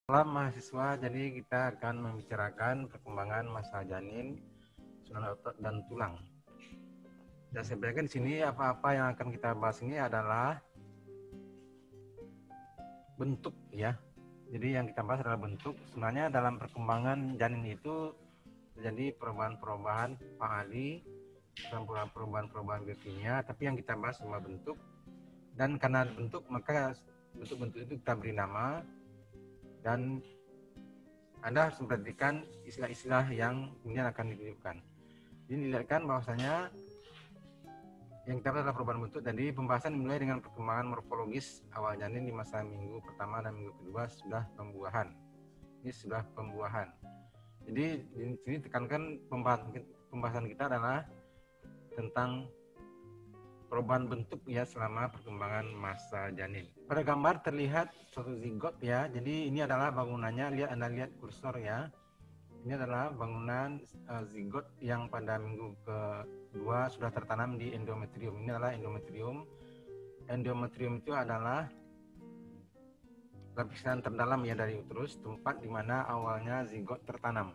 Malam mahasiswa, jadi kita akan membicarakan perkembangan masa janin, susunan otot dan tulang. Dan sebenarnya di sini apa-apa yang akan kita bahas ini adalah bentuk ya. Jadi yang kita bahas adalah bentuk. Sebenarnya dalam perkembangan janin itu terjadi perubahan-perubahan Pak Ali, perubahan-perubahan biokimia, tapi yang kita bahas cuma bentuk. Dan karena bentuk, maka bentuk-bentuk itu kita beri nama, dan Anda harus memperhatikan istilah-istilah yang kemudian akan dititipkan. Ini dilihatkan bahwasanya yang kita adalah perubahan bentuk. Jadi pembahasan dimulai dengan perkembangan morfologis awal janin di masa minggu pertama dan minggu kedua sudah pembuahan. Ini sudah pembuahan. Jadi di sini tekankan pembahasan kita adalah tentang perubahan bentuk ya selama perkembangan masa janin. Pada gambar terlihat suatu zigot ya. Jadi ini adalah bangunannya. Anda lihat kursor ya. Ini adalah bangunan zigot yang pada minggu kedua sudah tertanam di endometrium. Ini adalah endometrium. Endometrium itu adalah lapisan terdalam ya dari uterus, tempat di mana awalnya zigot tertanam.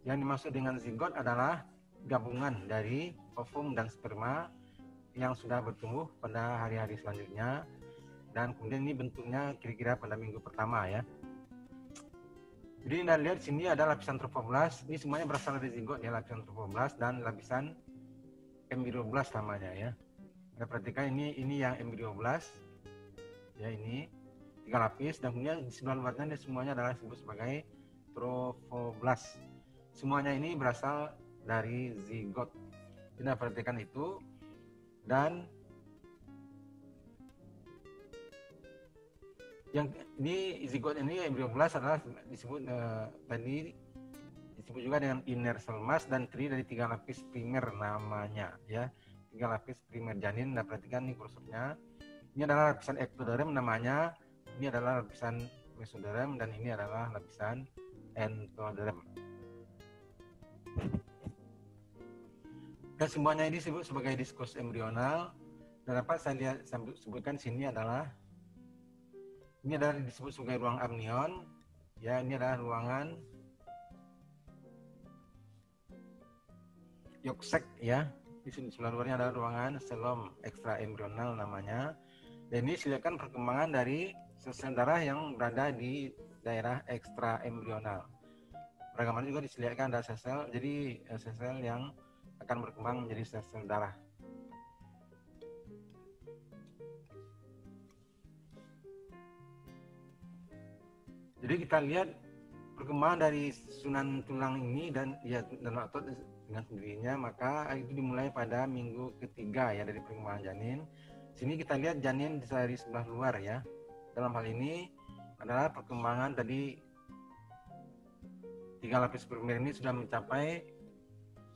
Yang dimaksud dengan zigot adalah gabungan dari ovum dan sperma yang sudah bertumbuh pada hari-hari selanjutnya, dan kemudian ini bentuknya kira-kira pada minggu pertama ya. Jadi Anda lihat sini ada lapisan trofoblast. Ini semuanya berasal dari zigot ya, lapisan trofoblast dan lapisan embryoblast namanya ya. Anda perhatikan ini yang embryoblast ya, ini 3 lapis, dan kemudian di sebelah luarnya semuanya adalah disebut sebagai trofoblast. Semuanya ini berasal dari zigot. Anda perhatikan itu. Dan yang ini zigot ini embryoblast adalah disebut tadi disebut juga dengan inner cell mass dan terdiri dari 3 lapis primer namanya ya. 3 lapis primer janin. Nah, perhatikan nih kursornya. Ini adalah lapisan ectoderm namanya, ini adalah lapisan mesoderm, dan ini adalah lapisan endoderm. Dan semuanya ini disebut sebagai diskus embrional. Dan dapat saya sebutkan sini adalah ini adalah disebut sebagai ruang amnion ya. Ini adalah ruangan Yoksek ya. Di sebelah luarnya adalah ruangan selom ekstra embrional namanya. Dan ini silakan perkembangan dari sel-sel darah yang berada di daerah ekstra embrional. Pada gambar juga disediakan ada sel-sel, jadi sel-sel yang akan berkembang menjadi sel-sel darah. Jadi kita lihat perkembangan dari susunan tulang ini dan otot dengan sendirinya, maka itu dimulai pada minggu ketiga ya dari perkembangan janin. Sini kita lihat janin dari sebelah luar ya. Dalam hal ini adalah perkembangan tadi 3 lapis primer ini sudah mencapai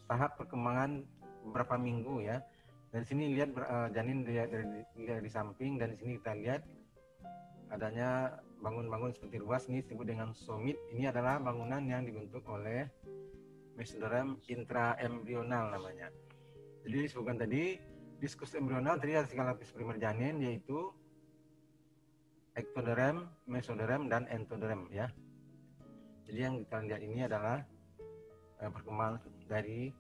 tahap perkembangan beberapa minggu ya. Dan sini lihat janin dilihat di samping, dan di sini kita lihat adanya bangun-bangun seperti ruas, ini disebut dengan somit. Ini adalah bangunan yang dibentuk oleh mesoderm intraembrional namanya. Jadi disebutkan tadi diskus embrional tadi ada 3 lapis primer janin, yaitu ectoderm, mesoderm, dan endoderm ya. Jadi yang kita lihat ini adalah perkembangan dari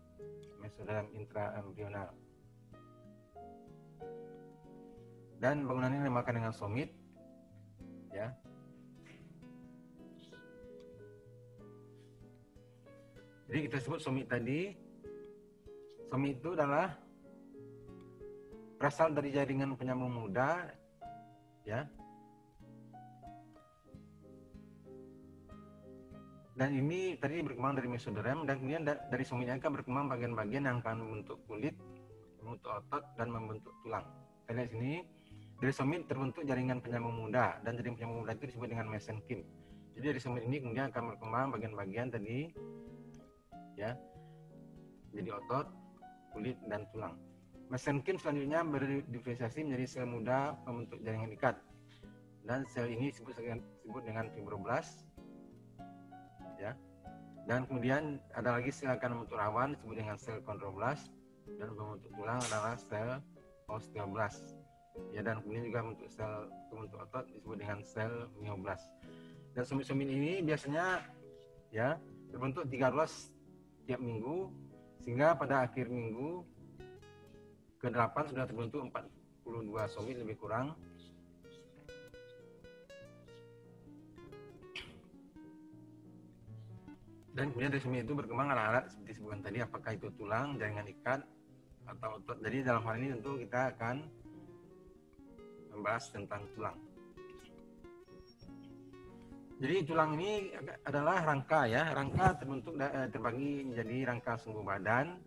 mesoderm intraembrional. Dan bangunan ini dinamakan dengan somit ya. Jadi kita sebut somit tadi. Somit itu adalah berasal dari jaringan penyambung muda ya. Dan ini tadi berkembang dari mesoderm, dan kemudian dari somitnya akan berkembang bagian-bagian yang akan membentuk kulit, membentuk otot, dan membentuk tulang. Kita lihat sini, dari somit terbentuk jaringan penyambung muda, dan jaringan penyambung muda itu disebut dengan mesenkim. Jadi dari somit ini kemudian akan berkembang bagian-bagian tadi ya, jadi otot, kulit, dan tulang. Mesenkim selanjutnya berdiferensiasi menjadi sel muda membentuk jaringan ikat, dan sel ini disebut dengan fibroblast ya. Dan kemudian ada lagi sel akan membentuk rawan disebut dengan sel chondroblast, dan membentuk tulang adalah sel osteoblast ya. Dan kemudian juga membentuk sel pembentuk otot disebut dengan sel myoblast. Dan sumit-sumit ini biasanya ya terbentuk 3 ruas tiap minggu, sehingga pada akhir minggu ke-8 sudah terbentuk 42 sumit lebih kurang. Dan kemudian dari sumit itu berkembang alat-alat seperti disebutkan tadi, apakah itu tulang, jaringan ikat, atau otot. Jadi dalam hal ini tentu kita akan membahas tentang tulang. Jadi tulang ini adalah rangka ya, rangka terbentuk terbagi menjadi rangka sumbu badan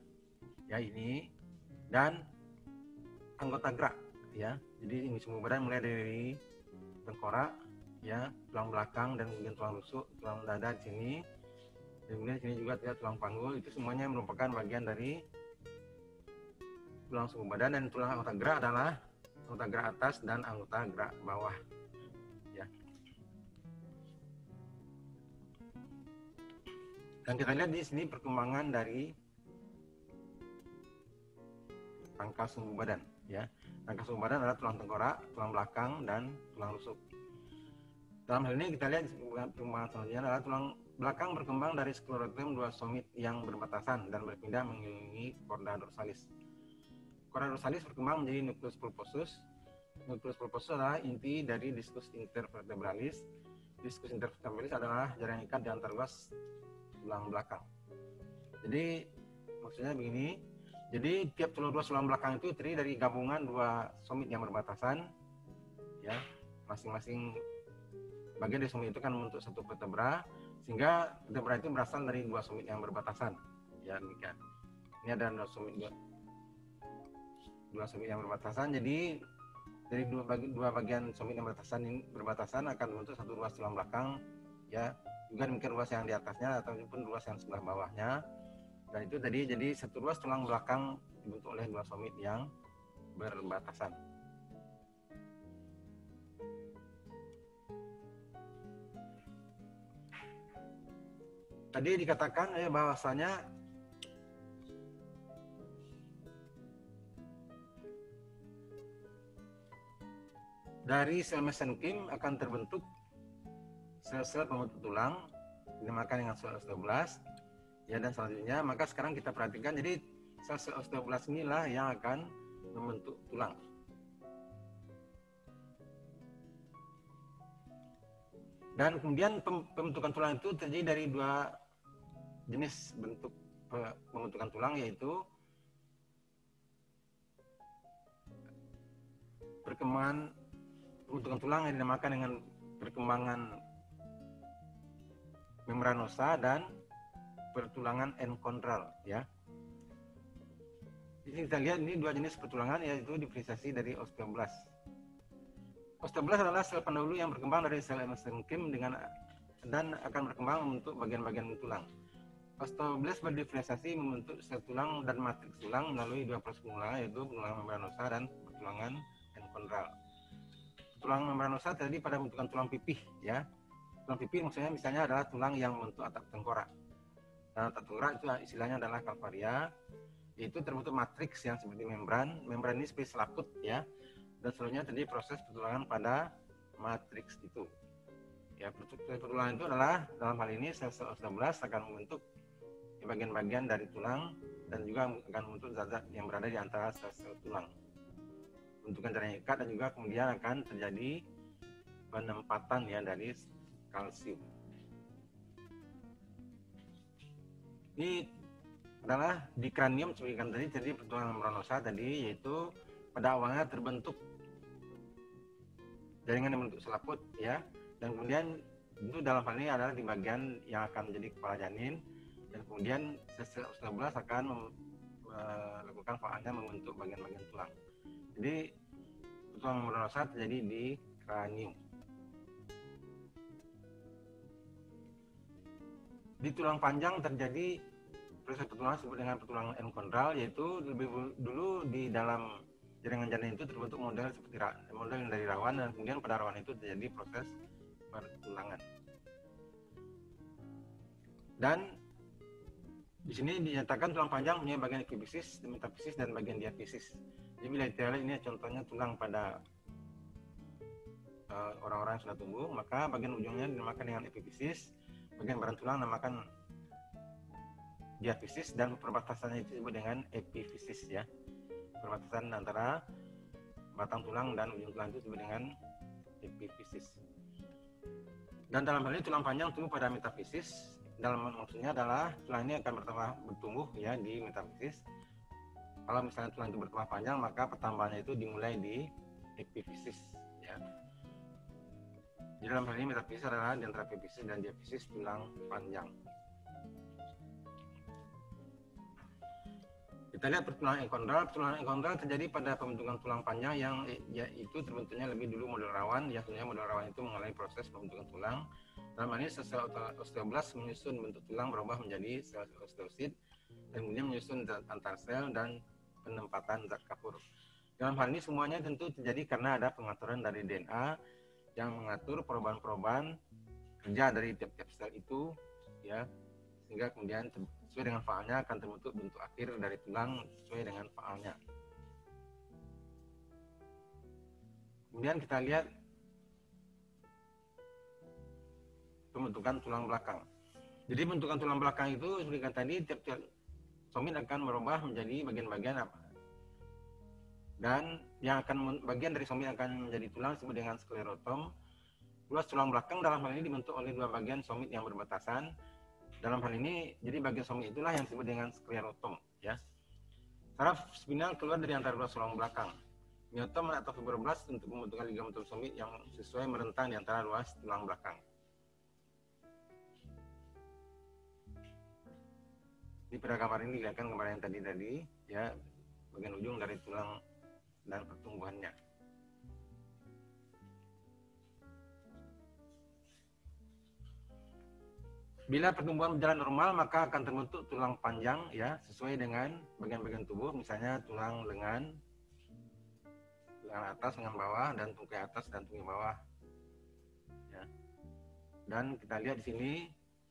ya ini, dan anggota gerak ya. Jadi ini sumbu badan mulai dari tengkorak ya, tulang belakang, dan kemudian tulang rusuk, tulang dada di sini, dan kemudian di sini juga ada tulang panggul. Itu semuanya merupakan bagian dari tulang sumbu badan. Dan tulang anggota gerak adalah anggota gerak atas dan anggota gerak bawah ya. Dan kita lihat di sini perkembangan dari rangka sumbu badan ya. Rangka sumbu badan adalah tulang tengkorak, tulang belakang, dan tulang rusuk. Dalam hal ini kita lihat perkembangan selanjutnya adalah tulang belakang berkembang dari sklerotium 2 somit yang berbatasan dan berpindah mengelilingi chorda dorsalis. Chorda dorsalis berkembang menjadi nucleus pulposus. Nucleus pulposus adalah inti dari discus intervertebralis. Discus intervertebralis adalah jaringan ikat di antar ruas tulang belakang. Jadi maksudnya begini, jadi tiap ruas tulang belakang itu terdiri dari gabungan 2 somit yang berbatasan ya. Masing-masing bagian dari somit itu kan membentuk satu vertebra, sehingga vertebra itu berasal dari 2 somit yang berbatasan ya, demikian. Ini ada 2 somit yang berbatasan. Jadi dari dua bagian somit yang berbatasan akan membentuk satu ruas tulang belakang ya. Juga demikian ruas yang di atasnya ataupun ruas yang sebelah bawahnya. Dan itu tadi jadi satu ruas tulang belakang dibentuk oleh 2 somit yang berbatasan. Tadi dikatakan bahwasanya dari sel mesenkim akan terbentuk sel-sel pembentuk tulang, dinamakan dengan sel osteoblast ya. Dan selanjutnya maka sekarang kita perhatikan, jadi sel-sel osteoblast inilah yang akan membentuk tulang. Dan kemudian pembentukan tulang itu terdiri dari 2 jenis bentuk pembentukan tulang, yaitu perkembangan pembentukan tulang yang dinamakan dengan perkembangan membranosa dan pertulangan enchondral ya. Jadi kita lihat ini 2 jenis pertulangan, yaitu diferensiasi dari osteoblast. Osteoblast adalah sel pendahulu yang berkembang dari sel mesenkim dan akan berkembang membentuk bagian-bagian tulang. Osteoblast berdiferensiasi membentuk sel tulang dan matriks tulang melalui 2 proses pengulangan, yaitu pengulangan membranosa dan pertulangan enchondral. Tulang membranosa terjadi pada pembentukan tulang pipih ya. Tulang pipih maksudnya misalnya adalah tulang yang membentuk atap tengkorak. Dan atap tengkorak itu istilahnya adalah calvaria, yaitu terbentuk matriks yang seperti membran. Membran ini seperti selaput ya. Dan selanjutnya terjadi proses pertulangan pada matriks itu. Ya, pertulangan itu adalah dalam hal ini sel osteoblast akan membentuk bagian-bagian dari tulang dan juga akan membentuk zat-zat yang berada di antara sel-sel tulang. Bentukan jaringan ikat, dan juga kemudian akan terjadi penempatan ya dari kalsium. Ini adalah di kranium seperti kan tadi, jadi pertulangan membranosa tadi, yaitu pada awalnya terbentuk jaringan yang bentuk selaput ya, dan kemudian itu dalam hal ini adalah di bagian yang akan menjadi kepala janin, dan kemudian sel osteoblast akan melakukan fase membentuk bagian-bagian tulang. Jadi pertulangan membranosa terjadi di kranium. Di tulang panjang terjadi proses pertulangan disebut dengan pertulangan enchondral, yaitu lebih dulu di dalam jaringan janin itu terbentuk model seperti model dari rawan, dan kemudian pada rawan itu terjadi proses pertulangan. Dan di sini dinyatakan tulang panjang punya bagian epifisis, metafisis, dan bagian diafisis. Jadi bila kita lihat ini contohnya tulang pada orang-orang yang sudah tumbuh, maka bagian ujungnya dinamakan dengan epifisis, bagian badan tulang namakan diafisis, dan perbatasannya itu disebut dengan epifisis ya. Perbatasan antara batang tulang dan ujung tulang itu disebut dengan epifisis. Dan dalam hal ini tulang panjang tumbuh pada metafisis. Dalam maksudnya adalah tulang ini akan bertumbuh ya di metafisis. Kalau misalnya tulang itu bertambah panjang, maka pertambahannya itu dimulai di epifisis ya. Di dalam hal ini metafisis adalah di antara epifisis dan diafisis tulang panjang. Kita lihat pertulangan ekondral. Pertulangan ekondral terjadi pada pembentukan tulang panjang yang yaitu terbentuknya lebih dulu model rawan. Ya, sebenarnya model rawan itu mengalami proses pembentukan tulang. Dalam hal ini sel osteoblas menyusun bentuk tulang berubah menjadi sel osteosit dan kemudian menyusun zat antar sel dan penempatan zat kapur. Dalam hal ini semuanya tentu terjadi karena ada pengaturan dari DNA yang mengatur perubahan-perubahan kerja dari tiap-tiap sel itu ya, sehingga kemudian sesuai dengan faalnya akan terbentuk bentuk akhir dari tulang sesuai dengan faalnya. Kemudian kita lihat pembentukan tulang belakang. Jadi pembentukan tulang belakang itu seperti tadi, tiap-tiap somit akan merubah menjadi bagian-bagian apa, dan yang akan bagian dari somit akan menjadi tulang disebut dengan sklerotom. Luas tulang belakang dalam hal ini dibentuk oleh dua bagian somit yang berbatasan. Dalam hal ini, jadi bagian somit itulah yang disebut dengan sklerotom ya. Saraf spinal keluar dari antara dua tulang belakang. Myotom atau fibroblast untuk membentukkan ligamentum somit yang sesuai merentang di antara ruas tulang belakang. Di pada gambar ini dilihatkan gambar yang tadi ya, bagian ujung dari tulang dan pertumbuhannya. Bila pertumbuhan berjalan normal, maka akan terbentuk tulang panjang ya, sesuai dengan bagian-bagian tubuh, misalnya tulang lengan atas, lengan bawah, dan tungkai atas dan tungkai bawah. Ya. Dan kita lihat di sini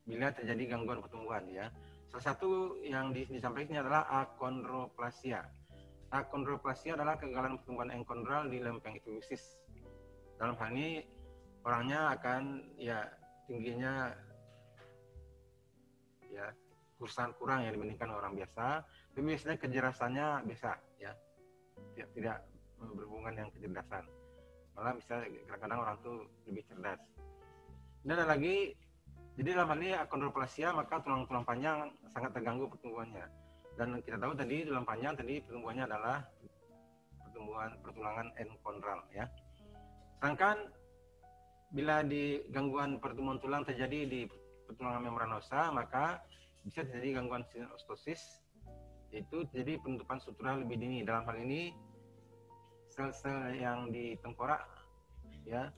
bila terjadi gangguan pertumbuhan ya. Salah satu yang disampaikan adalah akondroplasia. Akondroplasia adalah kegagalan pertumbuhan ekondral di lempeng epifisis. Dalam hal ini orangnya akan ya tingginya ya kurang ya dibandingkan orang biasa, tapi biasanya kejerasannya biasa ya, tidak berhubungan dengan kecerdasan, malah bisa kadang-kadang orang tuh lebih cerdas. Dan ada lagi, jadi dalam hal ini akondroplasia maka tulang-tulang panjang sangat terganggu pertumbuhannya, dan kita tahu tadi tulang panjang tadi pertumbuhannya adalah pertulangan ekondral ya. Sedangkan bila di gangguan pertumbuhan tulang terjadi di pertulangan membranosa, maka bisa terjadi gangguan sinostosis, yaitu terjadi penutupan struktural lebih dini. Dalam hal ini sel-sel yang di tengkorak ya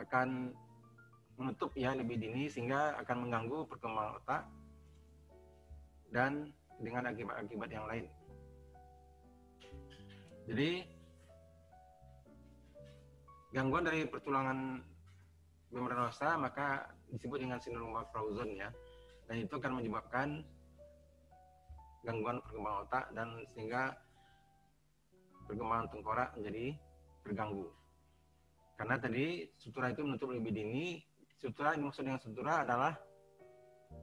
akan menutup ya lebih dini, sehingga akan mengganggu perkembangan otak dan dengan akibat-akibat yang lain. Jadi gangguan dari pertulangan membranosa maka disebut dengan sindrom Wolfram ya, dan itu akan menyebabkan gangguan perkembangan otak dan sehingga perkembangan tengkorak menjadi terganggu. Karena tadi struktura itu menutup lebih dini. Struktura yang dimaksud dengan struktura adalah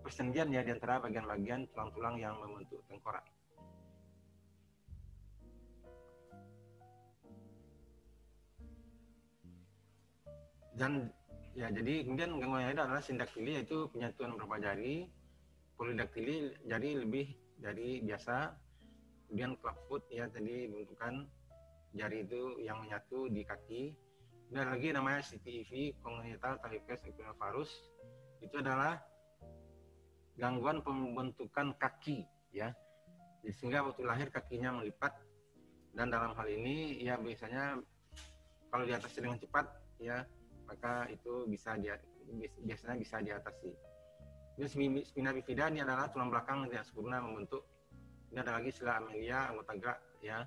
persendian ya di antara bagian-bagian tulang-tulang yang membentuk tengkorak. Dan ya, jadi kemudian gangguan yang lain adalah sindaktili, yaitu penyatuan beberapa jari, polidaktili, jari lebih dari biasa, kemudian clubfoot ya, tadi bentukan jari itu yang menyatu di kaki. Dan lagi namanya CTEV, congenital talipes equinovarus, itu adalah gangguan pembentukan kaki ya, sehingga waktu lahir kakinya melipat, dan dalam hal ini ya biasanya kalau di atas dengan cepat ya, maka itu biasanya bisa diatasi. Ini spina bifida, ini adalah tulang belakang yang tidak sempurna membentuk. Ini ada lagi sila amelia, anggota gerak ya.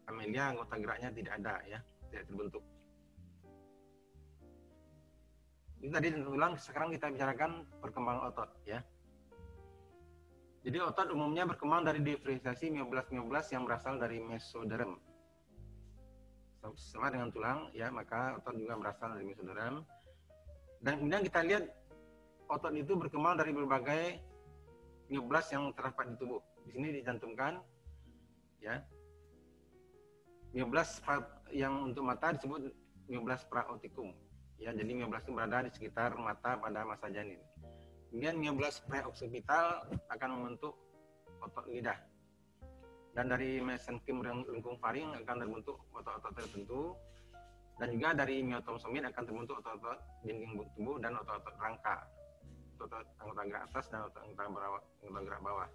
Amelia anggota geraknya tidak ada ya, tidak terbentuk. Ini tadi tulang, sekarang kita bicarakan perkembangan otot ya. Jadi otot umumnya berkembang dari diferensiasi myoblast yang berasal dari mesoderm. sama dengan tulang, ya, maka otot juga berasal dari mesoderm. Dan kemudian kita lihat otot itu berkembang dari berbagai mioblas yang terdapat di tubuh. Di sini dicantumkan, ya, mioblas yang untuk mata disebut mioblas praotikum. Ya, jadi mioblas itu berada di sekitar mata pada masa janin. Kemudian mioblas preoksipital akan membentuk otot lidah. Dan dari mesenkim lengkung faring akan terbentuk otot-otot tertentu. Dan juga dari miotom somit akan terbentuk otot-otot dinding tubuh dan otot-otot rangka, otot anggota gerak atas dan otot anggota gerak bawah.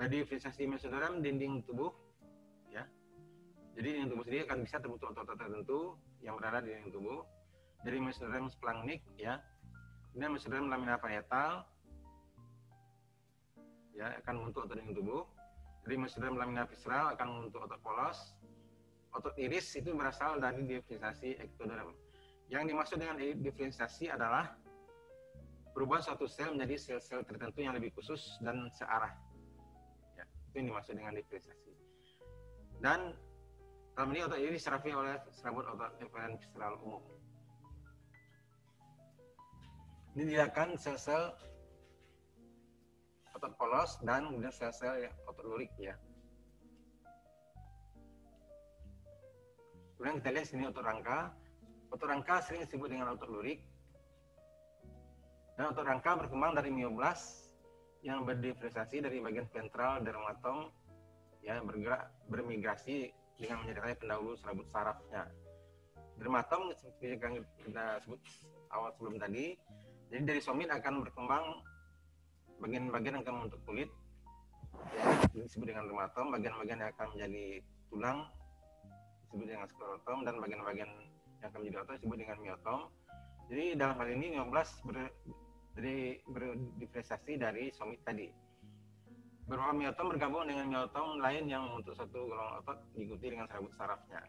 Dari diferensiasi mesoderm dinding tubuh, ya. Jadi dinding tubuh sendiri akan bisa terbentuk otot-otot tertentu yang berada di dinding tubuh. Dari mesoderm splagnik, ya. Kemudian mesoderm lamina parietal, ya, akan membentuk otot dinding tubuh. Dari mesoderm lamina visceral akan membentuk otot polos. Otot iris itu berasal dari diferensiasi ektoderm. Yang dimaksud dengan diferensiasi adalah perubahan suatu sel menjadi sel-sel tertentu yang lebih khusus dan searah. Ya, itu yang dimaksud dengan diferensiasi. Dan dalam ini otot iris diserapi oleh serabut otot eferen visceral umum. Ini diakan sel-sel otot polos dan kemudian sel-sel otot lurik, ya. Kemudian kita lihat sini otot rangka. Otot rangka sering disebut dengan otot lurik. Dan otot rangka berkembang dari mioblas yang berdiferensiasi dari bagian ventral dermatom, ya, bermigrasi dengan menyertai pendahulu serabut sarafnya. Dermatom seperti yang kita sebut awal sebelum tadi. Jadi dari somit akan berkembang bagian-bagian yang akan membentuk kulit, ya, disebut dengan dermatom. Bagian-bagian yang akan menjadi tulang disebut dengan sklerotom, dan bagian-bagian yang akan menjadi otot disebut dengan miotom. Jadi dalam hal ini mioblas berdiferensiasi dari somit tadi. Beberapa miotom bergabung dengan miotom lain yang membentuk satu golongan otot diikuti dengan serabut sarafnya.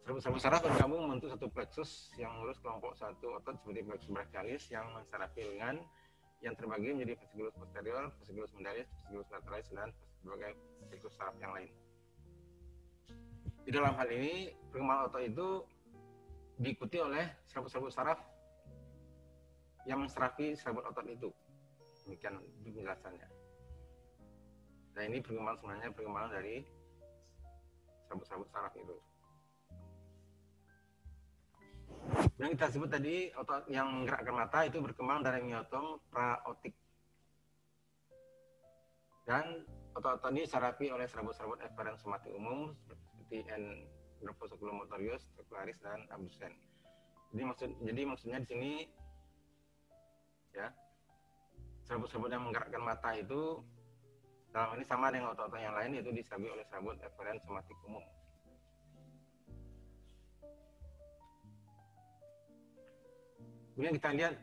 Serabut saraf bergabung membentuk satu plexus yang mengurus kelompok satu otot seperti plexus brachialis yang mensarafi lengan yang terbagi menjadi fasciculus posterior, fasciculus medialis, fasciculus lateralis, dan berbagai plexus saraf yang lain. Di dalam hal ini, perkembangan otot itu diikuti oleh serabut-serabut saraf yang menserapi serabut otot itu. Demikian penjelasannya. Nah, ini sebenarnya perkembangan dari serabut-serabut saraf itu. Yang kita sebut tadi, otot yang menggerakkan mata itu berkembang dari miotom praotik. Dan otot-otot ini diserapi oleh serabut-serabut eferen somatik umum seperti nervus oculomotorius, trochlearis, dan abducens. Jadi maksudnya di sini, ya, serabut-serabut yang menggerakkan mata itu dalam ini sama dengan otot-otot yang lain, yaitu diserapi oleh serabut eferen somatik umum. Kemudian kita lihat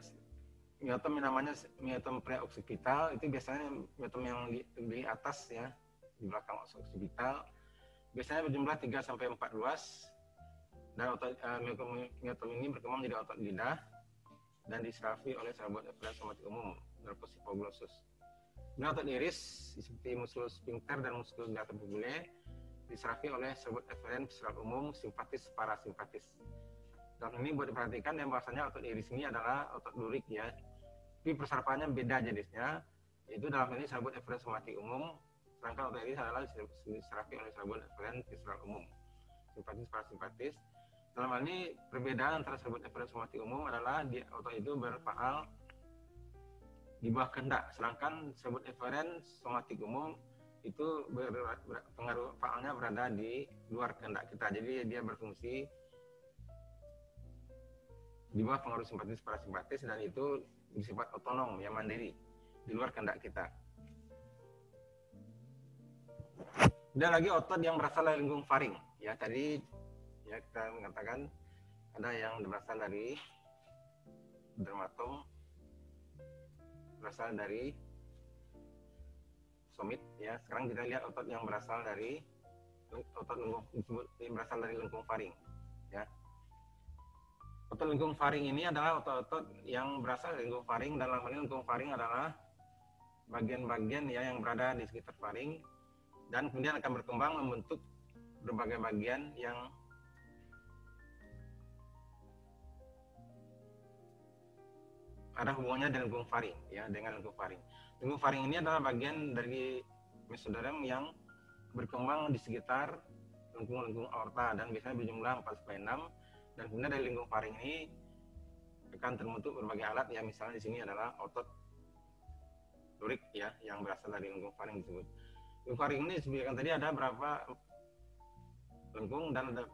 miotom yang namanya miotom preoksipital, itu biasanya miotom yang di atas, ya, di belakang oksipital. Biasanya berjumlah 3 sampai 4 ruas. Dan miotom ini berkembang menjadi otot lidah dan diserapi oleh serabut eferen somatik umum, nervus hipoglossus. Dan otot iris seperti muskulus sphincter dan muskulus dilator pupulae diserapi oleh serabut eferen visceral umum, simpatis, parasimpatis. Dalam ini buat diperhatikan yang bahasanya otot iris ini adalah otot lurik, ya. Tapi perserapannya beda jenisnya, yaitu dalam ini serabut eferen somatik umum, sedangkan otot iris adalah diserapi oleh serabut eferen visceral umum, simpatis, parasimpatis. Dalam hal ini perbedaan antara serabut eferen somatik umum adalah otot itu berfaal di bawah kehendak, sedangkan serabut eferen somatik umum itu pengaruh faalnya berada di luar kehendak kita. Jadi dia berfungsi di bawah pengaruh simpatis parasimpatis, dan itu bersifat otonom, ya, mandiri, di luar kehendak kita. Ada lagi otot yang berasal dari lengkung faring, ya. Tadi, ya, kita mengatakan ada yang berasal dari dermatom, berasal dari somit, ya. Sekarang kita lihat otot yang berasal dari lengkung faring, ya. Otot lengkung faring ini adalah otot-otot yang berasal dari lengkung faring. Dalam hal ini lengkung faring adalah bagian-bagian, ya, yang berada di sekitar faring dan kemudian akan berkembang membentuk berbagai bagian yang ada hubungannya dengan lengkung faring ya, dengan lengkung faring. Lengkung faring ini adalah bagian dari mesoderm yang berkembang di sekitar lengkung-lengkung aorta dan biasanya berjumlah 4 sampai 6, dan kemudian dari lengkung faring ini akan terbentuk berbagai alat ya, misalnya di sini adalah otot lurik ya yang berasal dari lengkung faring disebut. Lengkung faring ini disebutkan tadi ada berapa lengkung dan ada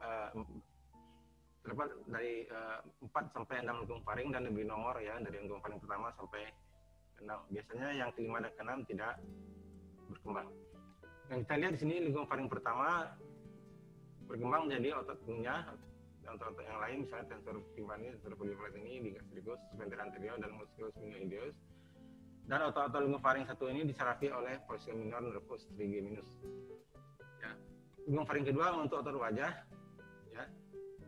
terdapat dari 4 sampai 6 lengkung faring dan lebih nomor ya, dari lengkung faring pertama sampai 6. Biasanya yang kelima dan keenam tidak berkembang. Yang kita lihat di sini lengkung faring pertama berkembang menjadi otot punya dan otot-otot yang lain, misalnya tensor timpani, tensor polyplex ini, digastricus, sphincter anterior, dan musculus sigmoideus. Dan otot-otot lengkung faring satu ini disarafi oleh pollicis minor nervus trigeminus. Ya. Lengkung faring kedua untuk otot wajah, ya,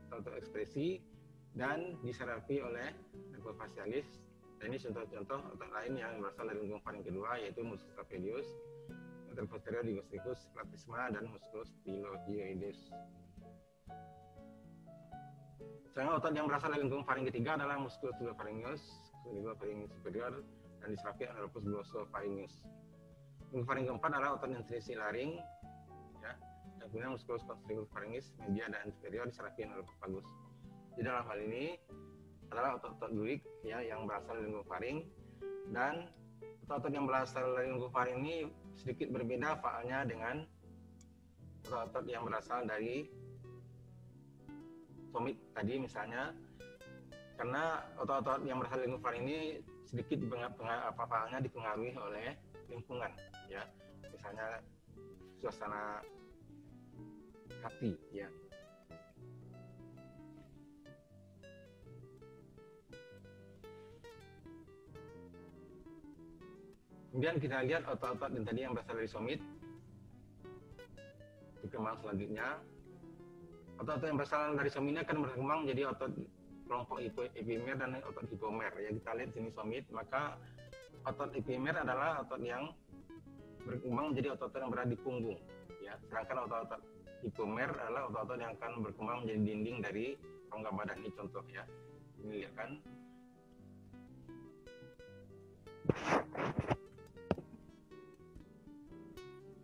otot ekspresi, dan disarafi oleh nervus facialis. Dan ini contoh-contoh otot lain yang berasal dari lengkung faring kedua, yaitu musculus stapedius, otot posterior digastricus, platysma, dan musculus stylohyoideus. Sedangkan otot yang berasal dari lengkung faring ketiga adalah musculus glossopharyngeus, glossopharyngeus superior, dan disarafi oleh nervus glossopharyngeus. Lengkung faring keempat adalah otot yang terisi laring, ya, dan kemudian musculus constrictus pharyngeus media dan inferior disarafi oleh nervus vagus. Di dalam hal ini adalah otot-otot lurik ya yang berasal dari lengkung faring, dan otot-otot yang berasal dari lengkung faring ini sedikit berbeda faalnya dengan otot-otot yang berasal dari somit tadi misalnya, karena otot-otot yang berasal dari lengkung faring ini sedikit faalnya dipengaruhi oleh lingkungan ya, misalnya suasana hati ya. Kemudian kita lihat otot-otot yang tadi yang berasal dari somit berkembang selanjutnya. Otot-otot yang berasal dari somit ini akan berkembang menjadi otot kelompok epimer dan otot hipomer ya. Kita lihat sini somit, maka otot epimer adalah otot yang berkembang menjadi otot-otot yang berada di punggung ya. Sedangkan otot-otot hipomer adalah otot-otot yang akan berkembang menjadi dinding dari rongga badan. Ini contoh ya. Ini lihat kan.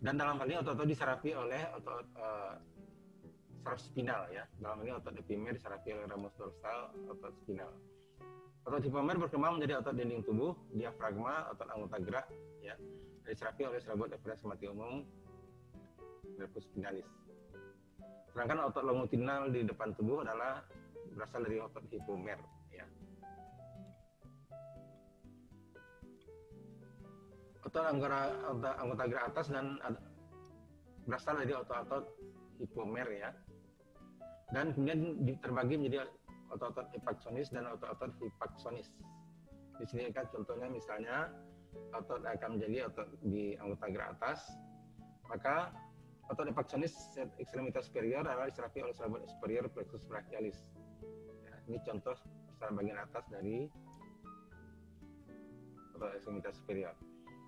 Dan dalam hal ini otot-otot disarafi oleh otot saraf spinal ya. Dalam ini otot epimer disarafi oleh ramus dorsal, otot spinal. Otot hipomer berkembang menjadi otot dinding tubuh, diafragma, otot anggota gerak ya. Disarafi oleh serabut efferens mati umum, nervus spinalis. Sedangkan otot longitudinal di depan tubuh adalah berasal dari otot hipomer ya. Otot anggota gerak atas dan berasal dari otot-otot hipomer ya. Dan kemudian terbagi menjadi otot-otot epaksonis dan otot-otot hipaksonis. Di sini kan contohnya misalnya otot akan menjadi otot di anggota gerak atas, maka otot epaksonis ekstremitas superior adalah disarafi oleh serabut superior plexus brachialis. Ya, ini contoh saraf bagian atas dari otot ekstremitas superior.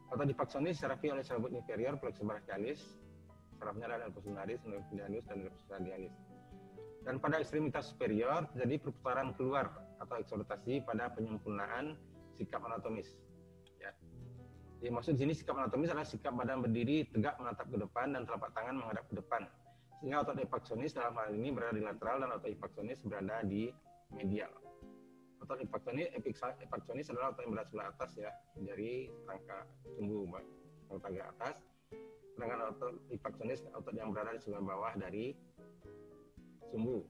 Otot hipaksonis disarafi oleh serabut inferior plexus brachialis, sarafnya adalah nervus lunaris, nervus medialis, dan nervus radialis. Dan pada ekstremitas superior terjadi perputaran keluar atau eksortasi pada penyempurnaan sikap anatomis. Ya. Jadi maksud di sini sikap anatomis adalah sikap badan berdiri tegak menatap ke depan dan telapak tangan menghadap ke depan. Sehingga otot epaksonis dalam hal ini berada di lateral dan otot hipaksonis berada di medial. Otot epaksonis adalah otot yang berada sebelah atas ya, dari rangka sumbu anggota gerak atas. Sedangkan otot hipaksonis otot yang berada di sebelah bawah dari sumbu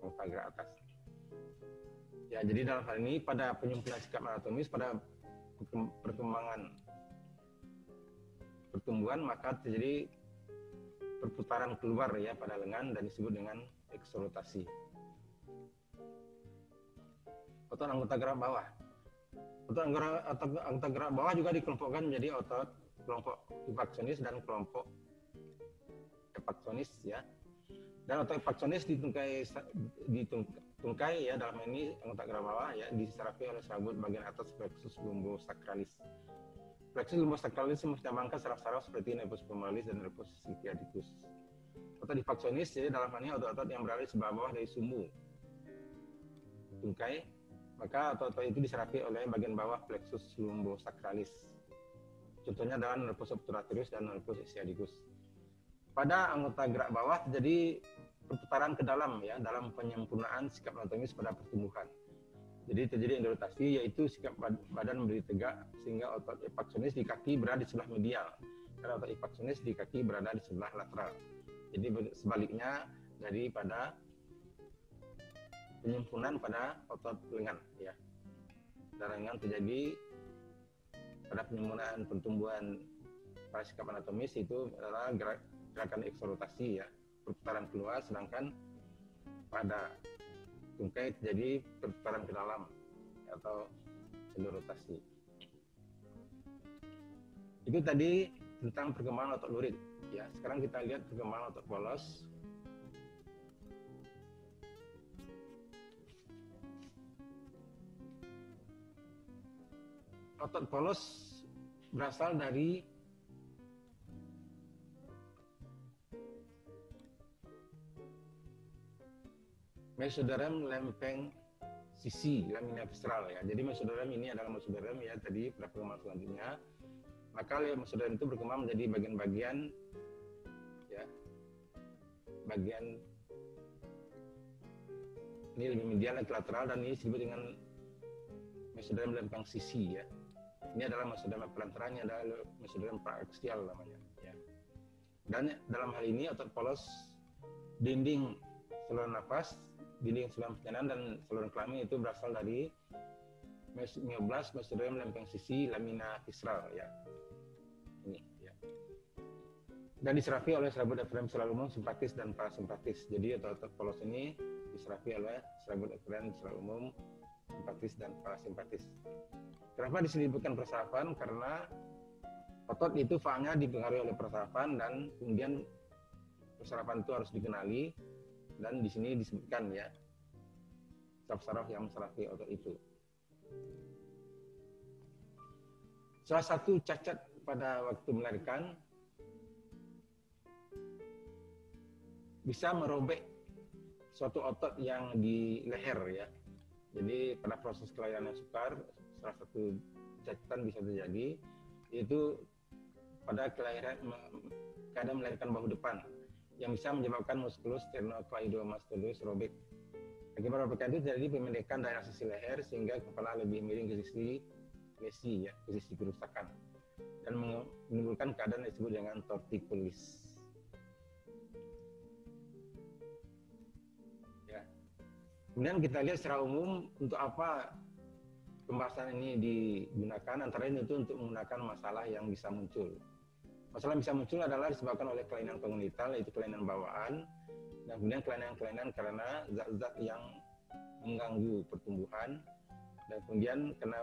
anggota gerak atas. Ya, jadi dalam hal ini pada penyempurnaan sikap anatomis pada perkembangan pertumbuhan maka terjadi perputaran keluar ya pada lengan dan disebut dengan eksortasi. Otot anggota gerak bawah. Otot anggota gerak bawah juga dikelompokkan menjadi otot kelompok hipaksonis dan kelompok epaksonis ya. Dan otot epaksonis ditungkai ya, dalam ini anggota gerak bawah ya, disarafi oleh serabut bagian atas plexus lumbosacralis. Plexus lumbosacralis menyambangkan saraf-saraf seperti nervus femoralis dan nervus sciaticus. Otot hipaksonis jadi dalam hal ini otot-otot yang berada di sebelah bawah dari sumbu tungkai maka otot-otot itu diserapi oleh bagian bawah plexus lumbosacralis. Contohnya adalah nervus obturatorius dan nervus sciaticus. Pada anggota gerak bawah terjadi perputaran ke dalam ya, dalam penyempurnaan sikap anatomis pada pertumbuhan. Jadi terjadi endorotasi, yaitu sikap badan berdiri tegak sehingga otot epaksonis di kaki berada di sebelah medial, karena otot epaksonis di kaki berada di sebelah lateral. Jadi sebaliknya daripada penyempurnaan pada otot lengan ya. Pada lengan terjadi pada penyempurnaan pertumbuhan pada sikap anatomis itu adalah gerakan eksorotasi ya, perputaran keluar, sedangkan pada tungkai terjadi perputaran ke dalam atau endorotasi. Itu tadi tentang perkembangan otot lurid ya. Sekarang kita lihat perkembangan otot polos. Otot polos berasal dari mesoderm lempeng sisi lamina visceral ya. Jadi mesoderm ini adalah mesoderm ya tadi pada perkembangan selanjutnya. Maka mesoderm itu berkembang menjadi bagian-bagian ya. Bagian ini lebih medial dan lateral, dan ini disebut dengan mesoderm lempeng sisi ya. Ini adalah mesoderm pelantaran, ini adalah mesoderm praaksial namanya ya. Dan dalam hal ini otot polos dinding saluran nafas, dinding saluran pencernaan dan saluran kelamin itu berasal dari myoblast mesoderm lempeng sisi lamina visceral ya. Ini ya. Dan diserapi oleh serabut eferen visceral umum simpatis dan parasimpatis. Jadi otot polos ini diserapi oleh serabut eferen visceral umum simpatis dan parasimpatis. Kenapa disebutkan persarafan? Karena otot itu faangnya dipengaruhi oleh persarafan, dan kemudian persarafan itu harus dikenali, dan di sini disebutkan ya saraf-saraf yang mensarafi otot itu. Salah satu cacat pada waktu melahirkan bisa merobek suatu otot yang di leher ya. Jadi pada proses kelahiran yang sukar, salah satu cacatan bisa terjadi yaitu pada keadaan melahirkan bahu depan yang bisa menyebabkan muskulus sternocleidomastoideus robek. Akibat robekan itu terjadi pemendekan daerah sisi leher sehingga kepala lebih miring ke sisi lesi ya, ke sisi kerusakan, dan menimbulkan keadaan yang disebut dengan torticollis. Kemudian kita lihat secara umum untuk apa pembahasan ini digunakan, antara lain itu untuk menggunakan masalah yang bisa muncul. Masalah yang bisa muncul adalah disebabkan oleh kelainan kongenital, yaitu kelainan bawaan, dan kemudian kelainan-kelainan karena zat-zat yang mengganggu pertumbuhan, dan kemudian karena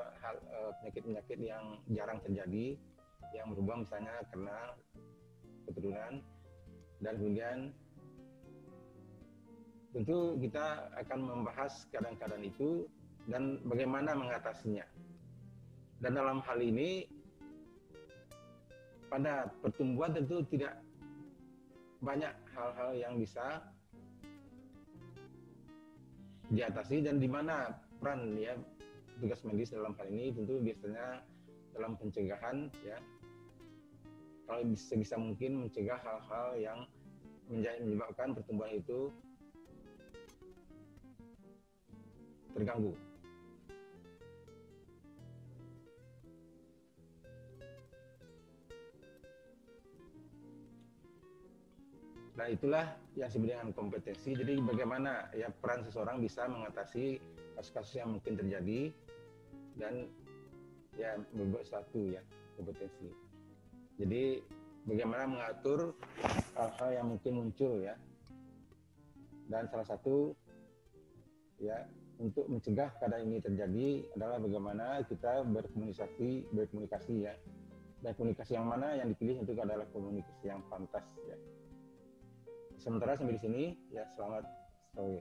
penyakit-penyakit yang jarang terjadi, yang berubah misalnya karena keturunan, dan kemudian tentu kita akan membahas keadaan-keadaan itu dan bagaimana mengatasinya. Dan dalam hal ini pada pertumbuhan tentu tidak banyak hal-hal yang bisa diatasi, dan di mana peran ya tugas medis dalam hal ini tentu biasanya dalam pencegahan ya. Kalau bisa mungkin mencegah hal-hal yang menyebabkan pertumbuhan itu terganggu. Nah, itulah yang disebut dengan kompetensi. Jadi bagaimana ya peran seseorang bisa mengatasi kasus-kasus yang mungkin terjadi dan ya membuat suatu ya kompetensi. Jadi bagaimana mengatur hal-hal yang mungkin muncul ya. Dan salah satu ya untuk mencegah keadaan ini terjadi adalah bagaimana kita berkomunikasi ya. Dan komunikasi yang mana yang dipilih itu adalah komunikasi yang pantas ya. Sementara sampai di sini ya, selamat sore.